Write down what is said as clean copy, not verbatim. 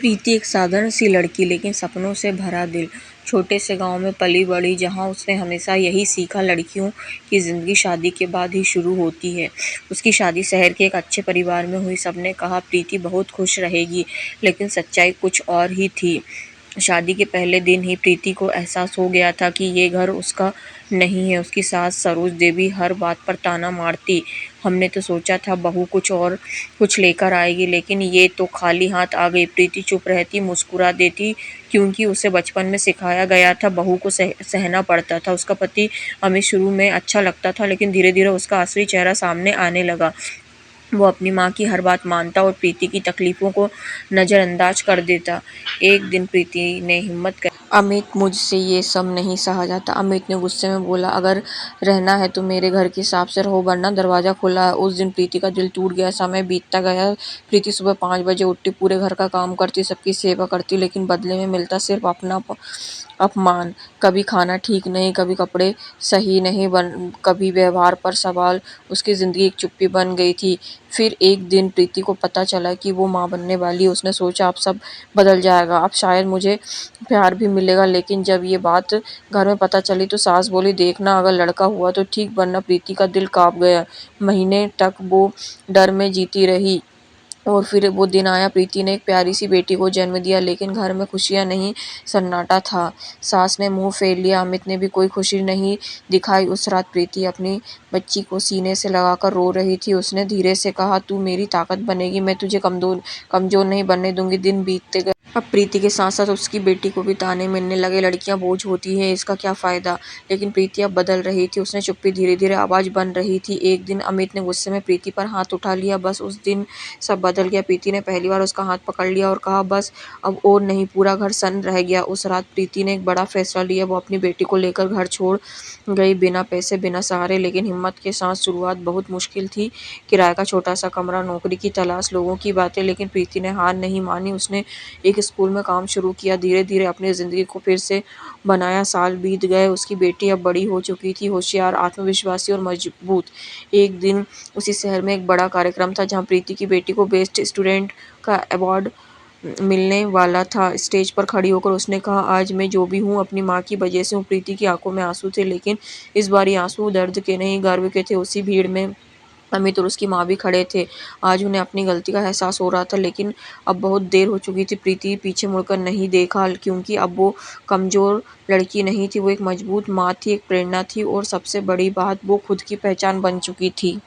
प्रीति एक साधारण सी लड़की, लेकिन सपनों से भरा दिल। छोटे से गांव में पली बड़ी, जहां उसने हमेशा यही सीखा, लड़कियों की जिंदगी शादी के बाद ही शुरू होती है। उसकी शादी शहर के एक अच्छे परिवार में हुई। सबने कहा प्रीति बहुत खुश रहेगी, लेकिन सच्चाई कुछ और ही थी। शादी के पहले दिन ही प्रीति को एहसास हो गया था कि ये घर उसका नहीं है। उसकी सास सरोज देवी हर बात पर ताना मारती। हमने तो सोचा था बहू कुछ और कुछ लेकर आएगी, लेकिन ये तो खाली हाथ आ गई। प्रीति चुप रहती, मुस्कुरा देती, क्योंकि उसे बचपन में सिखाया गया था बहू को सहना पड़ता था। उसका पति हमें शुरू में अच्छा लगता था, लेकिन धीरे धीरे उसका असली चेहरा सामने आने लगा। वो अपनी माँ की हर बात मानता और प्रीति की तकलीफों को नज़रअंदाज कर देता। एक दिन प्रीति ने हिम्मत कर, अमित मुझसे ये सब नहीं सहा जाता। अमित ने गुस्से में बोला, अगर रहना है तो मेरे घर के हिसाब से रहो, वरना दरवाज़ा खुला है। उस दिन प्रीति का दिल टूट गया। समय बीतता गया। प्रीति सुबह 5 बजे उठती, पूरे घर का काम करती, सबकी सेवा करती, लेकिन बदले में मिलता सिर्फ अपना अपमान। कभी खाना ठीक नहीं, कभी कपड़े सही नहीं, कभी व्यवहार पर सवाल। उसकी ज़िंदगी एक चुप्पी बन गई थी। फिर एक दिन प्रीति को पता चला कि वो माँ बनने वाली है। उसने सोचा अब सब बदल जाएगा, अब शायद मुझे प्यार भी मिलेगा। लेकिन जब ये बात घर में पता चली तो सास बोली, देखना अगर लड़का हुआ तो ठीक, वरना। प्रीति का दिल कांप गया। महीने तक वो डर में जीती रही। और फिर वो दिन आया। प्रीति ने एक प्यारी सी बेटी को जन्म दिया, लेकिन घर में खुशियां नहीं, सन्नाटा था। सास ने मुंह फेर लिया, अमित ने भी कोई खुशी नहीं दिखाई। उस रात प्रीति अपनी बच्ची को सीने से लगाकर रो रही थी। उसने धीरे से कहा, तू मेरी ताकत बनेगी, मैं तुझे कमजोर नहीं बनने दूंगी। दिन बीतते गए। अब प्रीति के साथ साथ उसकी बेटी को भी ताने मिलने लगे, लड़कियां बोझ होती है, इसका क्या फायदा। लेकिन प्रीति अब बदल रही थी। उसने चुप्पी धीरे धीरे आवाज बन रही थी। एक दिन अमित ने गुस्से में प्रीति पर हाथ उठा लिया। बस उस दिन सब बदल गया। प्रीति ने पहली बार उसका हाथ पकड़ लिया और कहा, बस अब और नहीं। पूरा घर सन्न रह गया। उस रात प्रीति ने एक बड़ा फैसला लिया। वो अपनी बेटी को लेकर घर छोड़ गई, बिना पैसे, बिना सहारे, लेकिन हिम्मत के साथ। शुरुआत बहुत मुश्किल थी। किराए का छोटा सा कमरा, नौकरी की तलाश, लोगों की बातें, लेकिन प्रीति ने हार नहीं मानी। उसने एक स्कूल में काम शुरू किया, धीरे धीरे अपनी जिंदगी को फिर से बनाया। साल बीत गए। उसकी बेटी अब बड़ी हो चुकी थी, होशियार, आत्मविश्वासी और मजबूत। एक दिन उसी शहर में एक बड़ा कार्यक्रम था, जहाँ प्रीति की बेटी को बेस्ट स्टूडेंट का अवार्ड मिलने वाला था। स्टेज पर खड़ी होकर उसने कहा, आज मैं जो भी हूँ अपनी माँ की वजह से हूँ। प्रीति की आंखों में आंसू थे, लेकिन इस बार ये आंसू दर्द के नहीं, गर्व के थे। उसी भीड़ में अमित और उसकी माँ भी खड़े थे। आज उन्हें अपनी गलती का एहसास हो रहा था, लेकिन अब बहुत देर हो चुकी थी। प्रीति पीछे मुड़कर नहीं देखा, क्योंकि अब वो कमजोर लड़की नहीं थी, वो एक मजबूत माँ थी, एक प्रेरणा थी, और सबसे बड़ी बात, वो खुद की पहचान बन चुकी थी।